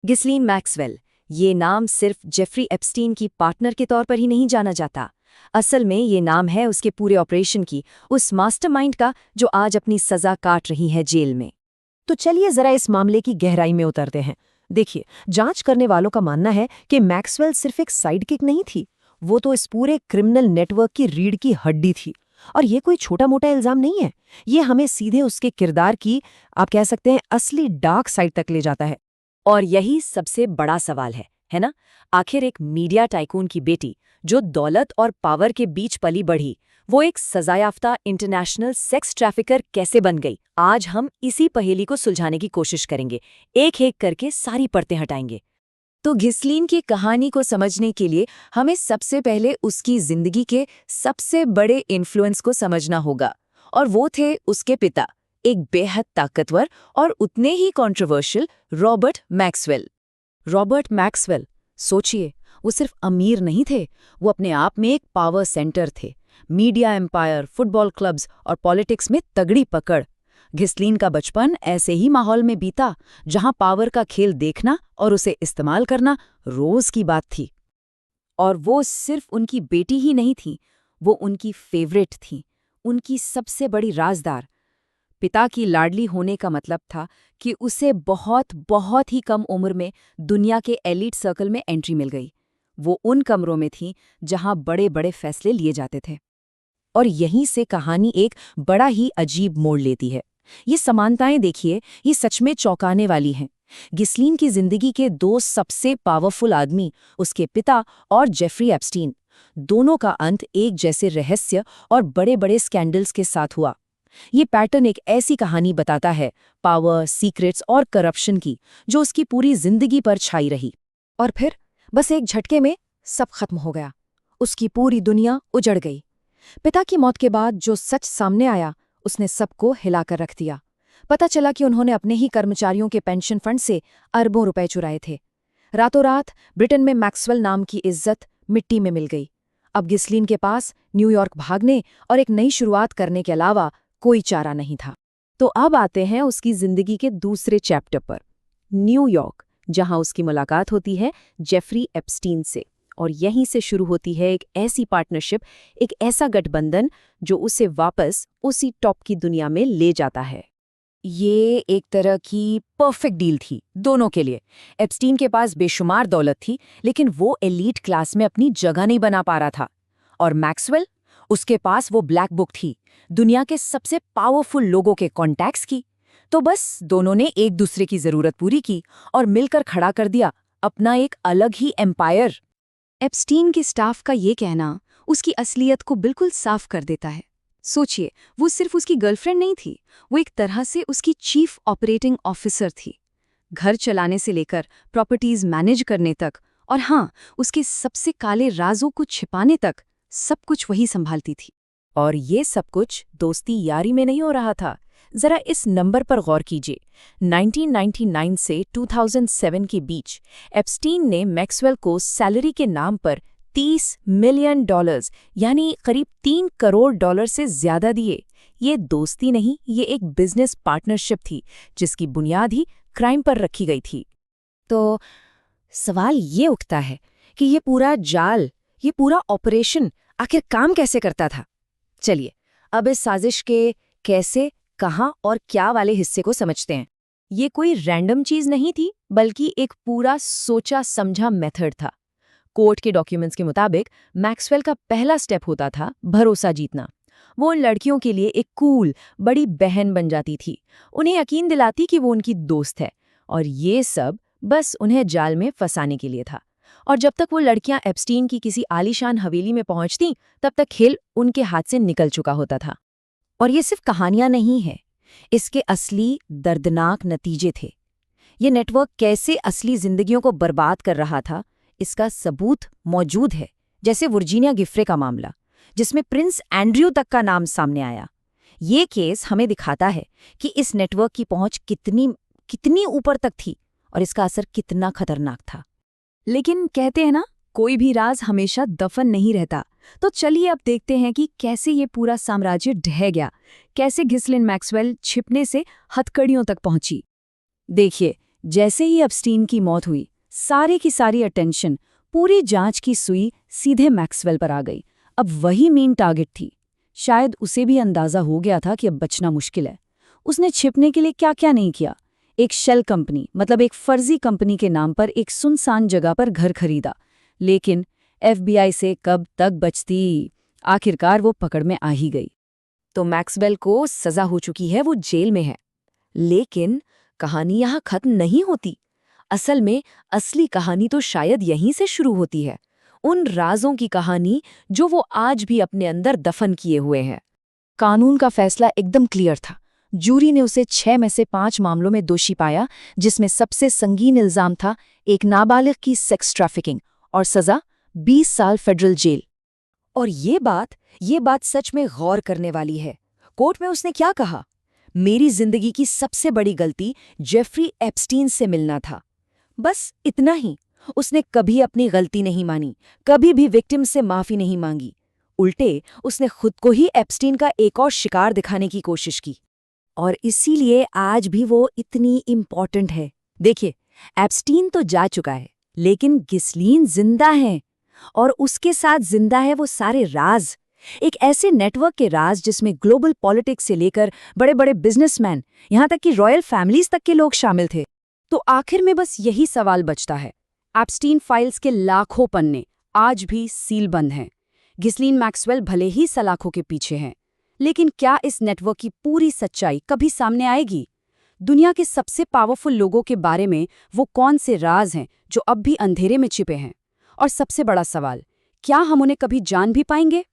गिस्लीन Maxwell, ये नाम सिर्फ जेफरी एप्स्टीन की पार्टनर के तौर पर ही नहीं जाना जाता। असल में ये नाम है उसके पूरे ऑपरेशन की, उस मास्टरमाइंड का जो आज अपनी सजा काट रही है जेल में। तो चलिए जरा इस मामले की गहराई में उतरते हैं। देखिए, जांच करने वालों का मानना है कि मैक्सवेल सिर्फ एक साइडकिक नहीं थी, वो तो इस पूरे क्रिमिनल नेटवर्क की रीढ़ की हड्डी थी। और ये कोई छोटा मोटा इल्जाम नहीं है, ये हमें सीधे उसके किरदार की, आप कह सकते हैं, असली डार्क साइड तक ले जाता है। और यही सबसे बड़ा सवाल है ना? आखिर एक मीडिया टाइकून की बेटी, जो दौलत और पावर के बीच पली बढ़ी, वो एक सजायाफ्ता इंटरनेशनल सेक्स ट्रैफिकर कैसे बन गई? आज हम इसी पहेली को सुलझाने की कोशिश करेंगे, एक-एक करके सारी परतें हटाएंगे। तो घिसलीन की कहानी को समझने के लिए हमें सबसे पहले उसकी जिंदगी के सबसे बड़े इन्फ्लुएंस को समझना होगा, और वो थे उसके पिता, एक बेहद ताकतवर और उतने ही controversial Robert Maxwell. Robert Maxwell, सोचिए, वो सिर्फ अमीर नहीं थे, वो अपने आप में एक पावर सेंटर थे। मीडिया एम्पायर, फुटबॉल क्लब्स और पॉलिटिक्स में तगड़ी पकड़। घिसलीन का बचपन ऐसे ही माहौल में बीता, जहां पावर का खेल देखना और उसे इस्तेमाल करना रोज की बात थी। और वो सिर्फ उनकी बेटी ही नहीं थी, वो उनकी फेवरेट थी, उनकी सबसे बड़ी राजदार। पिता की लाडली होने का मतलब था कि उसे बहुत बहुत ही कम उम्र में दुनिया के एलीट सर्कल में एंट्री मिल गई। वो उन कमरों में थी जहां बड़े बड़े फैसले लिए जाते थे। और यहीं से कहानी एक बड़ा ही अजीब मोड़ लेती है। ये समानताएं देखिए, ये सच में चौंकाने वाली हैं। गिस्लीन की जिंदगी के दो सबसे पावरफुल आदमी, उसके पिता और जेफरी एप्स्टीन, दोनों का अंत एक जैसे रहस्य और बड़े बड़े स्कैंडल्स के साथ हुआ। ये पैटर्न एक ऐसी कहानी बताता है, पावर, सीक्रेट्स और करप्शन की, जो उसकी पूरी जिंदगी पर छाई रही। और फिर बस एक झटके में सब खत्म हो गया। उसकी पूरी दुनिया उजड़ गई। पिता की मौत के बाद जो सच सामने आया, उसने सबको हिलाकर रख दिया। पता चला कि उन्होंने अपने ही कर्मचारियों के पेंशन फंड से अरबों रुपए चुराए थे। रातों रात ब्रिटेन में मैक्सवेल नाम की इज्जत मिट्टी में मिल गई। अब गिस्लीन के पास न्यूयॉर्क भागने और एक नई शुरुआत करने के अलावा कोई चारा नहीं था। तो अब आते हैं उसकी जिंदगी के दूसरे चैप्टर पर, न्यूयॉर्क, जहां उसकी मुलाकात होती है जेफरी एप्स्टीन से। और यहीं से शुरू होती है एक ऐसी पार्टनरशिप, एक ऐसा गठबंधन जो उसे वापस उसी टॉप की दुनिया में ले जाता है। ये एक तरह की परफेक्ट डील थी दोनों के लिए। एप्स्टीन के पास बेशुमार दौलत थी, लेकिन वो एलीट क्लास में अपनी जगह नहीं बना पा रहा था। और मैक्सवेल, उसके पास वो ब्लैक बुक थी, दुनिया के सबसे पावरफुल लोगों के कॉन्टैक्ट्स की। तो बस दोनों ने एक दूसरे की जरूरत पूरी की और मिलकर खड़ा कर दिया अपना एक अलग ही एम्पायर। एप्स्टीन के स्टाफ का ये कहना उसकी असलियत को बिल्कुल साफ कर देता है। सोचिए, वो सिर्फ उसकी गर्लफ्रेंड नहीं थी, वो एक तरह से उसकी चीफ ऑपरेटिंग ऑफिसर थी। घर चलाने से लेकर प्रॉपर्टीज मैनेज करने तक, और हाँ, उसके सबसे काले राजों को छिपाने तक, सब कुछ वही संभालती थी। और ये सब कुछ दोस्ती यारी में नहीं हो रहा था। जरा इस नंबर पर गौर कीजिए। 1999 से 2007 के बीच एप्स्टीन ने मैक्सवेल को सैलरी के नाम पर $30 मिलियन, यानी करीब $3 करोड़ से ज्यादा दिए। ये दोस्ती नहीं, ये एक बिजनेस पार्टनरशिप थी, जिसकी बुनियाद ही क्राइम पर रखी गई थी। तो सवाल ये उठता है कि ये पूरा जाल, ये पूरा ऑपरेशन आखिर काम कैसे करता था? चलिए, अब इस साजिश के कैसे, कहाँ और क्या वाले हिस्से को समझते हैं। ये कोई रैंडम चीज नहीं थी, बल्कि एक पूरा सोचा समझा मेथड था। कोर्ट के डॉक्यूमेंट्स के मुताबिक मैक्सवेल का पहला स्टेप होता था भरोसा जीतना। वो उन लड़कियों के लिए एक कूल, बड़ी बहन बन जाती थी, उन्हें यकीन दिलाती कि वो उनकी दोस्त है, और ये सब बस उन्हें जाल में फंसाने के लिए था। और जब तक वो लड़कियां एप्स्टीन की किसी आलीशान हवेली में पहुंचतीं, तब तक खेल उनके हाथ से निकल चुका होता था। और ये सिर्फ कहानियां नहीं है, इसके असली दर्दनाक नतीजे थे। ये नेटवर्क कैसे असली जिंदगियों को बर्बाद कर रहा था, इसका सबूत मौजूद है। जैसे वर्जीनिया गिफ्रे का मामला, जिसमें प्रिंस एंड्रयू तक का नाम सामने आया। ये केस हमें दिखाता है कि इस नेटवर्क की पहुंच कितनी ऊपर तक थी और इसका असर कितना खतरनाक था। लेकिन कहते हैं ना, कोई भी राज हमेशा दफन नहीं रहता। तो चलिए अब देखते हैं कि कैसे ये पूरा साम्राज्य ढह गया, कैसे घिसलिन मैक्सवेल छिपने से हथकड़ियों तक पहुंची। देखिए, जैसे ही एप्स्टीन की मौत हुई, सारी की सारी अटेंशन, पूरी जांच की सुई सीधे मैक्सवेल पर आ गई। अब वही मेन टारगेट थी। शायद उसे भी अंदाजा हो गया था कि अब बचना मुश्किल है। उसने छिपने के लिए क्या क्या नहीं किया। एक शेल कंपनी, मतलब एक फर्जी कंपनी के नाम पर एक सुनसान जगह पर घर खरीदा। लेकिन FBI से कब तक बचती? आखिरकार वो पकड़ में आ ही गई। तो मैक्सवेल को सजा हो चुकी है, वो जेल में है। लेकिन कहानी यहाँ खत्म नहीं होती। असल में असली कहानी तो शायद यहीं से शुरू होती है, उन राजों की कहानी जो वो आज भी अपने अंदर दफन किए हुए हैं। कानून का फैसला एकदम क्लियर था। जूरी ने उसे 6 में से 5 मामलों में दोषी पाया, जिसमें सबसे संगीन इल्जाम था एक नाबालिग की सेक्स ट्रैफिकिंग, और सजा 20 साल फेडरल जेल। और ये बात सच में गौर करने वाली है। कोर्ट में उसने क्या कहा? मेरी जिंदगी की सबसे बड़ी गलती जेफरी एप्स्टीन से मिलना था। बस इतना ही। उसने कभी अपनी गलती नहीं मानी, कभी भी विक्टिम से माफी नहीं मांगी। उल्टे उसने खुद को ही एप्स्टीन का एक और शिकार दिखाने की कोशिश की। और इसीलिए आज भी वो इतनी इम्पॉर्टेंट है। देखिए, एप्स्टीन तो जा चुका है, लेकिन गिस्लीन जिंदा है। और उसके साथ जिंदा है वो सारे राज, एक ऐसे नेटवर्क के राज जिसमें ग्लोबल पॉलिटिक्स से लेकर बड़े बड़े बिजनेसमैन, यहाँ तक कि रॉयल फैमिलीज तक के लोग शामिल थे। तो आखिर में बस यही सवाल बचता है। एप्स्टीन फाइल्स के लाखों पन्ने आज भी सीलबंद हैं। गिस्लीन मैक्सवेल भले ही सलाखों के पीछे हैं, लेकिन क्या इस नेटवर्क की पूरी सच्चाई कभी सामने आएगी? दुनिया के सबसे पावरफुल लोगों के बारे में वो कौन से राज हैं जो अब भी अंधेरे में छिपे हैं? और सबसे बड़ा सवाल, क्या हम उन्हें कभी जान भी पाएंगे?